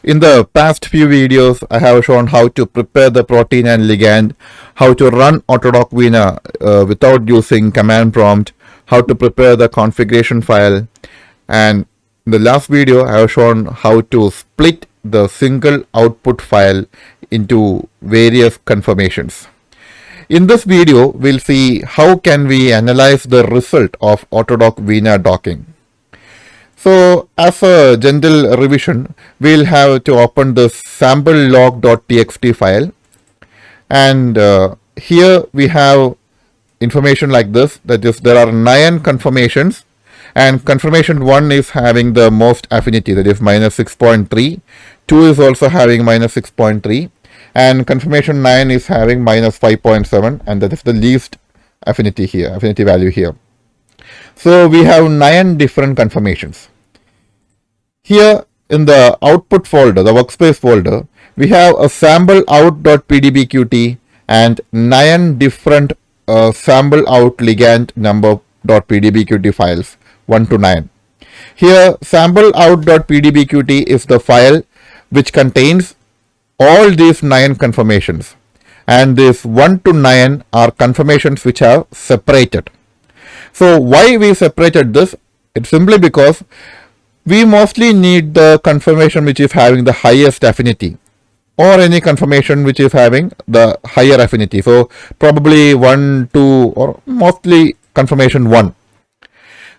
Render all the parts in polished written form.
In the past few videos, I have shown how to prepare the protein and ligand, how to run AutuDock Vina without using command prompt, how to prepare the configuration file, and in the last video, I have shown how to split the single output file into various conformations. In this video, we'll see how can we analyze the result of AutuDock Vina docking. So as a general revision, we'll have to open the sample log.txt file, and here we have information like this, that is, there are 9 conformations, and conformation 1 is having the most affinity, that is minus 6.3, 2 is also having minus 6.3, and conformation 9 is having minus 5.7, and that is the least affinity here, affinity value here. So we have 9 different conformations. Here in the output folder, the workspace folder, we have a sample out.pdbqt and 9 different sample out ligand number.pdbqt files, 1 to 9. Here sample out.pdbqt is the file which contains all these 9 conformations, and these 1 to 9 are conformations which are separated. So why we separated this? It's simply because we mostly need the conformation which is having the highest affinity, or any conformation which is having the higher affinity. So probably 1, 2, or mostly conformation 1.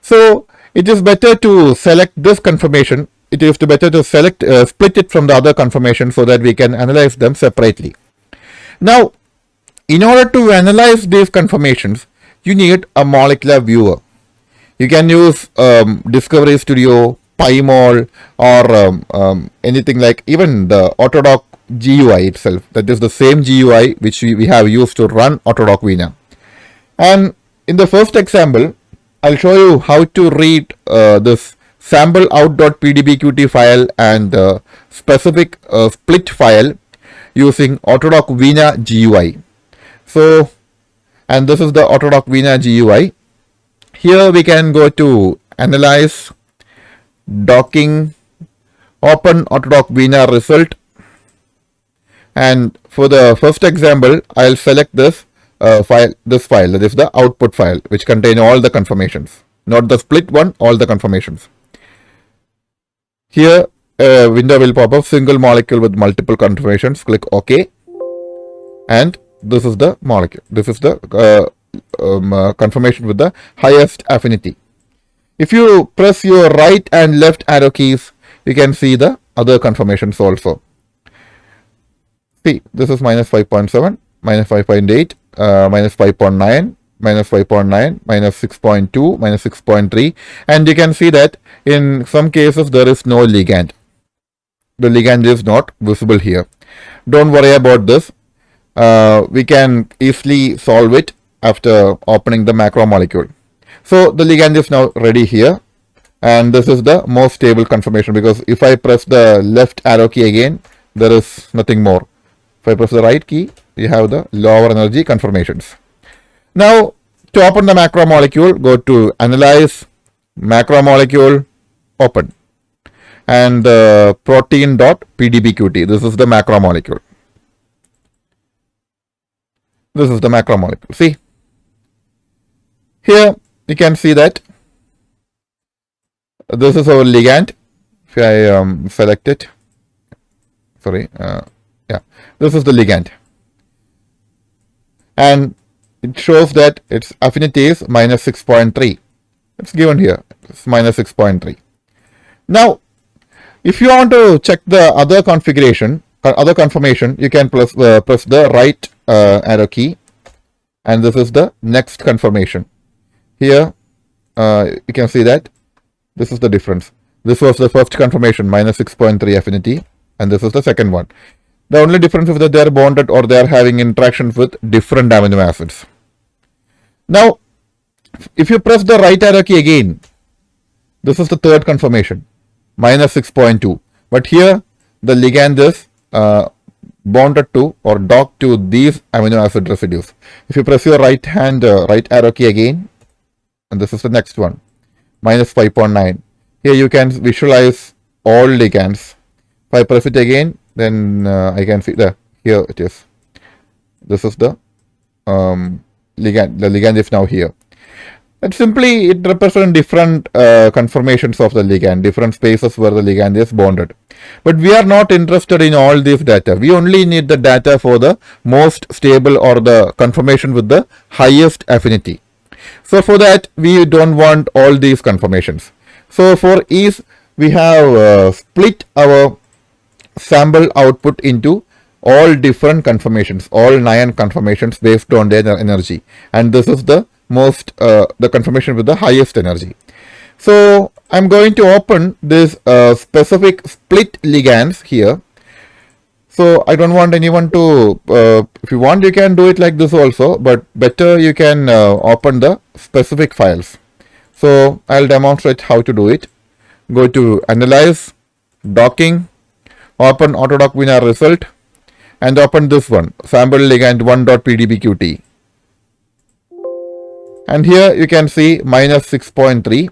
So it is better to select this conformation. It is better to select split it from the other conformation so that we can analyze them separately. Now, in order to analyze these conformations, you need a molecular viewer. You can use Discovery Studio, PyMol, or anything like even the AutuDock GUI itself. That is the same GUI which we have used to run AutuDock Vina. And in the first example, I'll show you how to read this sample out.pdbqt file and the specific split file using AutuDock Vina GUI. So, and this is the AutuDock Vina GUI. Here we can go to Analyze, Docking, Open AutuDock Vina Result, and for the first example, I'll select this file, that is the output file, which contains all the conformations, not the split one, all the conformations. Here a window will pop up, single molecule with multiple conformations. Click OK, and this is the molecule. This is the conformation with the highest affinity. If you press your right and left arrow keys, you can see the other conformations also. See, this is minus 5.7, minus 5.8, minus 5.9, minus 5.9, minus 6.2, minus 6.3, and you can see that in some cases there is no ligand. The ligand is not visible here. Don't worry about this. We can easily solve it after opening the macromolecule. So the ligand is now ready here, and this is the most stable conformation, because if I press the left arrow key again, there is nothing more. If I press the right key, you have the lower energy conformations. Now, to open the macromolecule, go to Analyze, Macromolecule, Open, and the protein.pdbqt. This is the macromolecule. This is the macromolecule. See, here you can see that this is our ligand. If I select it, sorry, yeah, this is the ligand, and it shows that its affinity is minus 6.3. It's given here, it's minus 6.3. Now, if you want to check the other configuration, other conformation, you can press the right arrow key, and this is the next conformation. Here, you can see that this is the difference. This was the first conformation, minus 6.3 affinity, and this is the second one. The only difference is that they are bonded or they are having interactions with different amino acids. Now, if you press the right arrow key again, this is the third conformation, minus 6.2. But here, the ligand is bonded to or docked to these amino acid residues. If you press your right arrow key again, and this is the next one, minus 5.9. Here you can visualize all ligands If I press it again, then I can see here it is. This is the ligand. The ligand is now here. And simply it represents different conformations of the ligand, different spaces where the ligand is bonded. But we are not interested in all these data. We only need the data for the most stable or the conformation with the highest affinity. So for that, we don't want all these conformations. So for ease, we have split our sample output into all different conformations, all 9 conformations based on their energy. And this is the most the conformation with the highest energy. So I'm going to open this specific split ligands here. So I don't want anyone to, if you want you can do it like this also, but better you can open the specific files. So I'll demonstrate how to do it. Go to Analyze, Docking, open AutuDock Vina result, and open this one, sample ligand 1.pdbqt. And here you can see minus 6.3.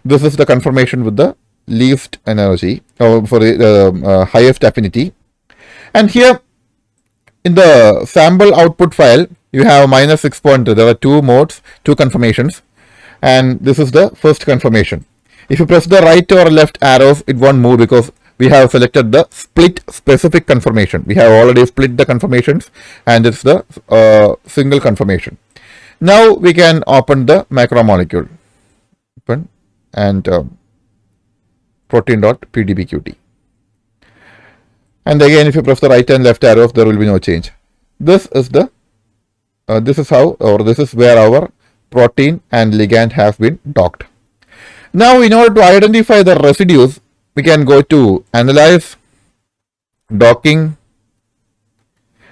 This is the conformation with the least energy, or for the highest affinity. And here in the sample output file, you have minus 6.3. There are 2 modes, 2 conformations. And this is the first conformation. If you press the right or left arrows, it won't move because we have selected the split specific conformation. We have already split the conformations and it's the single conformation. Now we can open the macromolecule. Open and protein.pdbqt. And again, if you press the right and left arrows, there will be no change. This is the this is how, or this is where our protein and ligand have been docked. Now, in order to identify the residues, we can go to Analyze, Docking,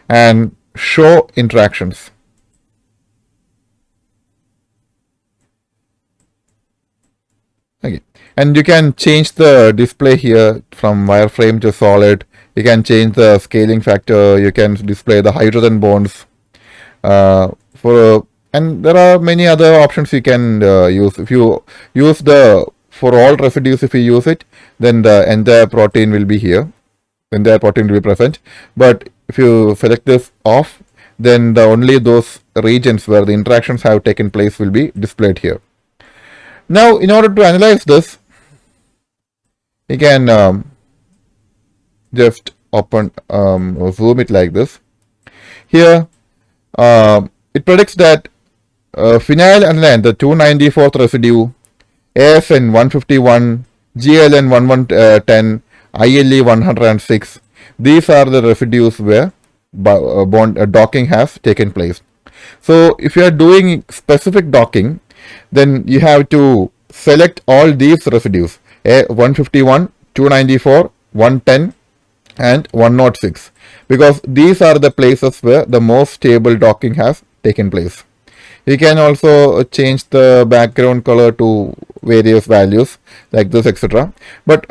and Show Interactions. Okay. And you can change the display here from wireframe to solid. You can change the scaling factor. You can display the hydrogen bonds. And there are many other options you can use. If you use the for all residues, if you use it, then the entire protein will be here. The entire protein will be present. But if you select this off, then only those regions where the interactions have taken place will be displayed here. Now, in order to analyze this, you can just open, zoom it like this. Here, it predicts that phenylalanine, the 294th residue, ASN 151, GLN 1110, ILE 106. These are the residues where docking has taken place. So if you are doing specific docking, then you have to select all these residues, 151, 294, 110 and 106, because these are the places where the most stable docking has taken place. You can also change the background color to various values like this, etc. But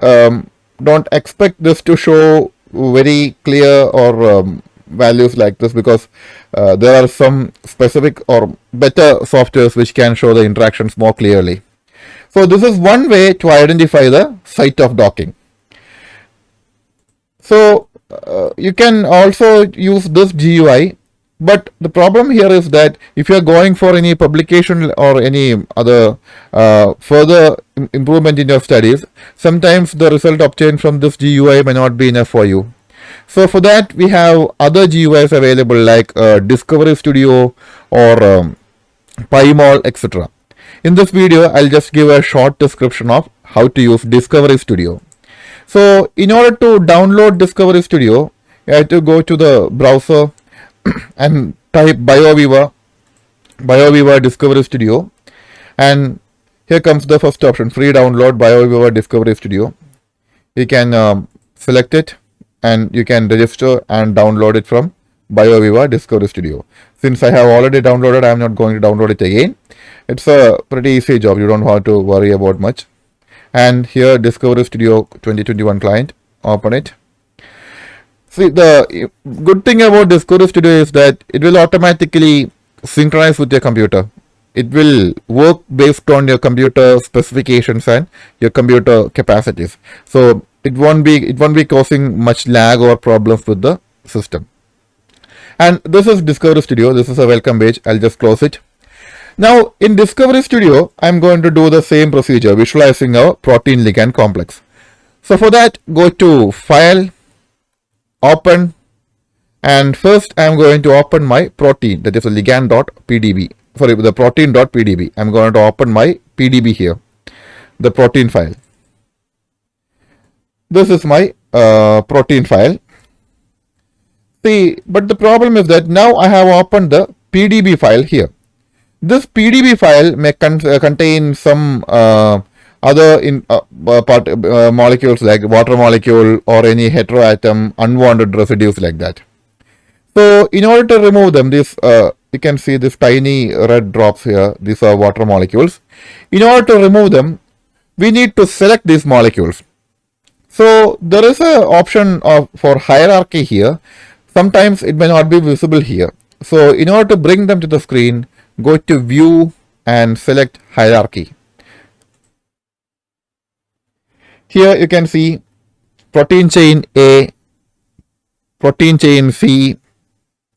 don't expect this to show very clear or values like this, because there are some specific or better softwares which can show the interactions more clearly. So this is one way to identify the site of docking. So you can also use this GUI, but the problem here is that if you are going for any publication or any other further improvement in your studies, sometimes the result obtained from this GUI may not be enough for you. So for that, we have other GUIs available like Discovery Studio or PyMol, etc. In this video, I'll just give a short description of how to use Discovery Studio. So in order to download Discovery Studio, you have to go to the browser and type Bioviva Discovery Studio, and here comes the first option, free download Bioviva Discovery Studio. You can select it and you can register and download it from Bioviva Discovery Studio. Since I have already downloaded, I am not going to download it again. It's a pretty easy job, you don't have to worry about much. And here Discovery Studio 2021 client, open it. See, the good thing about Discovery Studio is that it will automatically synchronize with your computer. It will work based on your computer specifications and your computer capacities. So it won't be causing much lag or problems with the system. And this is Discovery Studio. This is a welcome page. I'll just close it. Now in Discovery Studio, I'm going to do the same procedure, visualizing our protein ligand complex. So for that, go to File, Open, and first I'm going to open my protein, that is the ligand.pdb. Sorry, the protein.pdb. I'm going to open my PDB here, the protein file. This is my protein file. See, but the problem is that now I have opened the PDB file here. This PDB file may contain some other molecules like water molecule or any heteroatom, unwanted residues like that. So in order to remove them, this you can see this tiny red drops here. These are water molecules. In order to remove them, we need to select these molecules. So there is an option for hierarchy here. Sometimes it may not be visible here. So in order to bring them to the screen, go to View and select Hierarchy. Here you can see protein chain A, protein chain C,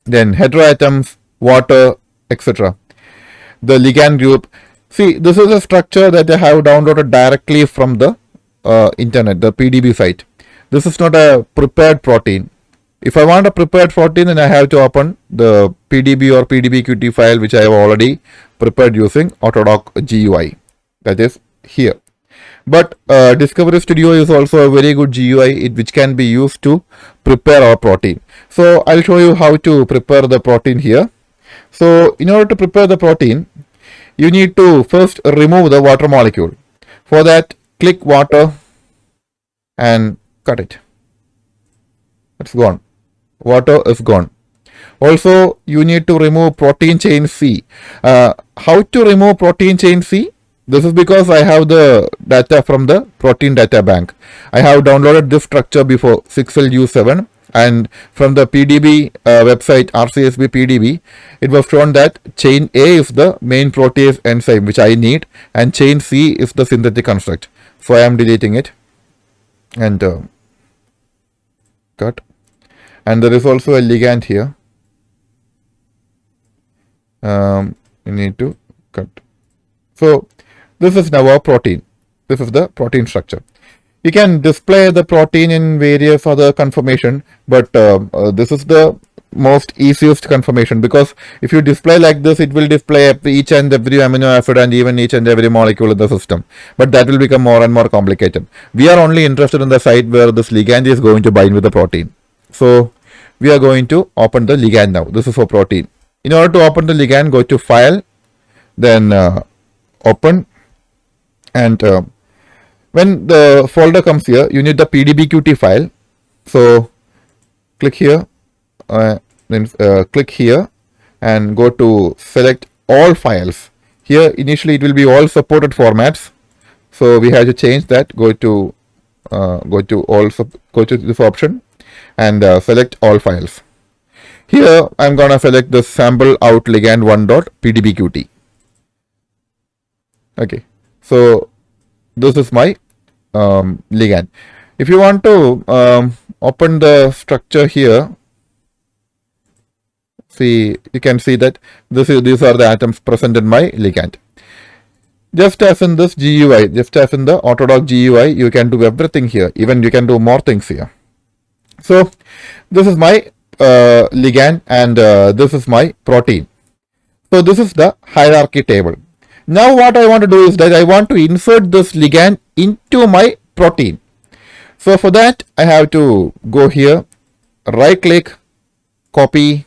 then heteroatoms, water, etc. The ligand group. See, this is a structure that I have downloaded directly from the internet, the PDB site. This is not a prepared protein. If I want a prepared protein, then I have to open the PDB or PDBQT file, which I have already prepared using AutuDock GUI. That is here. But Discovery Studio is also a very good GUI which can be used to prepare our protein. So I'll show you how to prepare the protein here. So in order to prepare the protein, you need to first remove the water molecule. For that, click water and cut it. It's gone. Water is gone. Also, you need to remove protein chain C. How to remove protein chain C? This is because I have the data from the protein data bank. I have downloaded this structure before, 6LU7, and from the PDB website, RCSB PDB, it was shown that chain A is the main protease enzyme which I need, and chain C is the synthetic construct. So I am deleting it and cut. And there is also a ligand here. You need to cut. So this is now a protein. This is the protein structure. You can display the protein in various other conformation, but this is the most easiest conformation, because if you display like this, it will display each and every amino acid and even each and every molecule in the system. But that will become more and more complicated. We are only interested in the site where this ligand is going to bind with the protein. So we are going to open the ligand now. This is for protein. In order to open the ligand, go to File, then Open, and when the folder comes here, you need the PDBQT file. So click here, then click here and go to Select All Files. Here initially it will be all supported formats. So we have to change that. Go to this option and select all files. Here I'm gonna select the sample out ligand 1.pdbqt. Okay, so this is my ligand. If you want to open the structure here, see, you can see that these are the atoms present in my ligand. Just as in this GUI, just as in the AutuDock GUI, you can do everything here. Even you can do more things here. So this is my ligand and this is my protein. So this is the hierarchy table. Now what I want to do is that I want to insert this ligand into my protein. So for that I have to go here, right click, copy,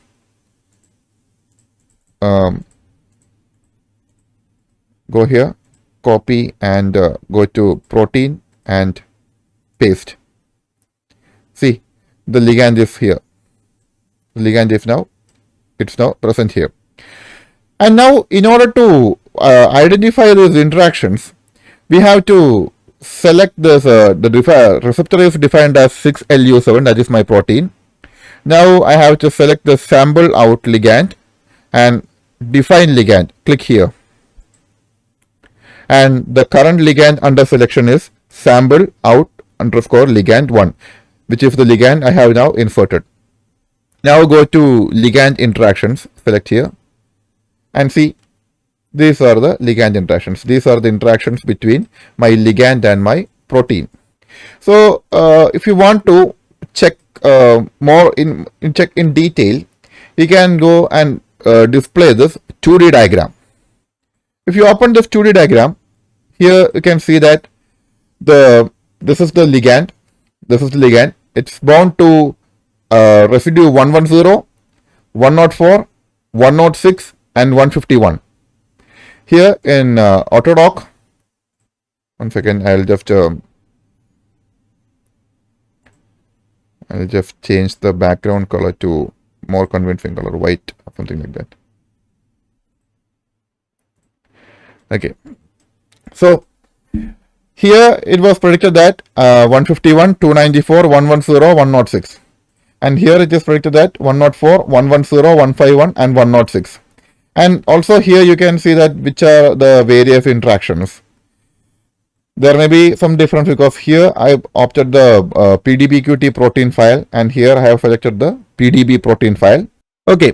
go here, copy and go to protein and paste. See, the ligand is here. The ligand is now, it's now present here. And now in order to identify those interactions, we have to select this, the receptor is defined as 6LU7, that is my protein. Now I have to select the sample out ligand and define ligand. Click here. And the current ligand under selection is sample out underscore ligand 1, which is the ligand I have now inserted. Now go to ligand interactions, select here, and see these are the ligand interactions. These are the interactions between my ligand and my protein. So if you want to check more check in detail, you can go and display this 2D diagram. If you open this 2D diagram, here you can see that this is the ligand. This is the ligand. It's bound to residue 110, 104, 106, and 151. Here in AutuDock, one second, I'll just change the background color to more convincing color, white or something like that. Okay, so here it was predicted that 151, 294, 110, 106, and here it is predicted that 104, 110, 151, and 106. And also here you can see that which are the various interactions. There may be some difference because here I opted the PDBQT protein file, and here I have selected the PDB protein file. Okay,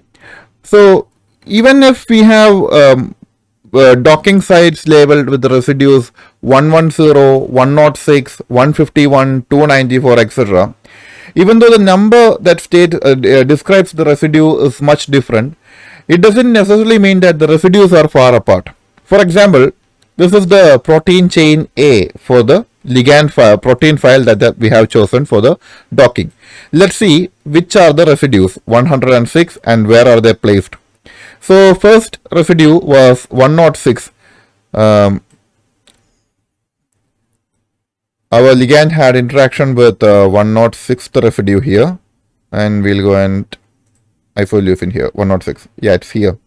so even if we have docking sites labeled with the residues 110, 106, 151, 294, etc. Even though the number that describes the residue is much different, it doesn't necessarily mean that the residues are far apart. For example, this is the protein chain A for the ligand protein file that we have chosen for the docking. Let's see which are the residues 106 and where are they placed. So first residue was 106. Our ligand had interaction with 106 residue here, and we'll go and isoleucine here. 106, yeah, it's here.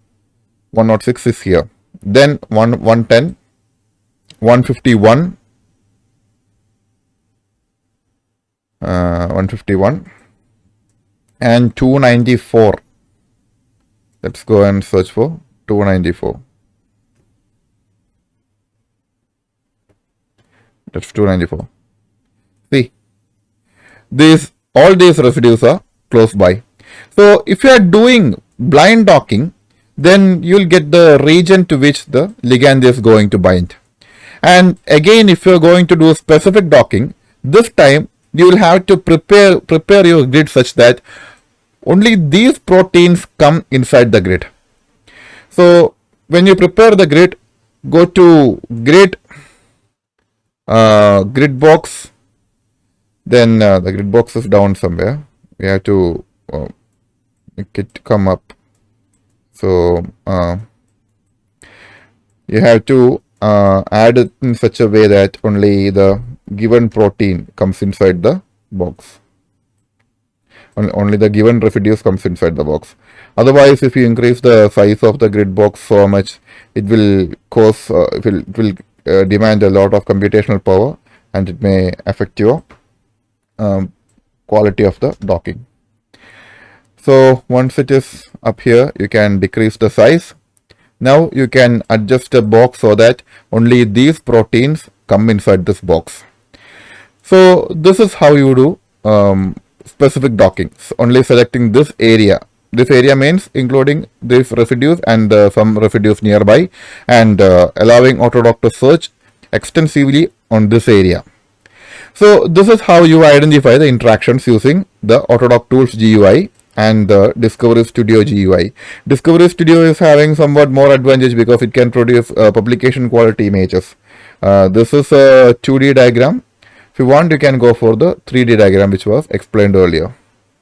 106 is here. Then 110, 151, 151, and 294. Let's go and search for 294. That's 294. See, all these residues are close by. So if you are doing blind docking, then you'll get the region to which the ligand is going to bind. And again, if you're going to do specific docking, this time you will have to prepare your grid such that only these proteins come inside the grid. So when you prepare the grid, go to grid box. Then the grid box is down somewhere. We have to make it come up. So you have to add it in such a way that only the given protein comes inside the box. Only the given residues comes inside the box. Otherwise, if you increase the size of the grid box so much, it will cause it will demand a lot of computational power, and it may affect your quality of the docking. So once it is up here, you can decrease the size. Now you can adjust the box so that only these proteins come inside this box. So this is how you do specific docking. So only selecting this area. This area means including these residues and some residues nearby, and allowing AutuDock to search extensively on this area. So this is how you identify the interactions using the AutuDock Tools GUI and the Discovery Studio GUI. Discovery Studio is having somewhat more advantage because it can produce publication quality images. This is a 2D diagram. If you want, you can go for the 3D diagram which was explained earlier.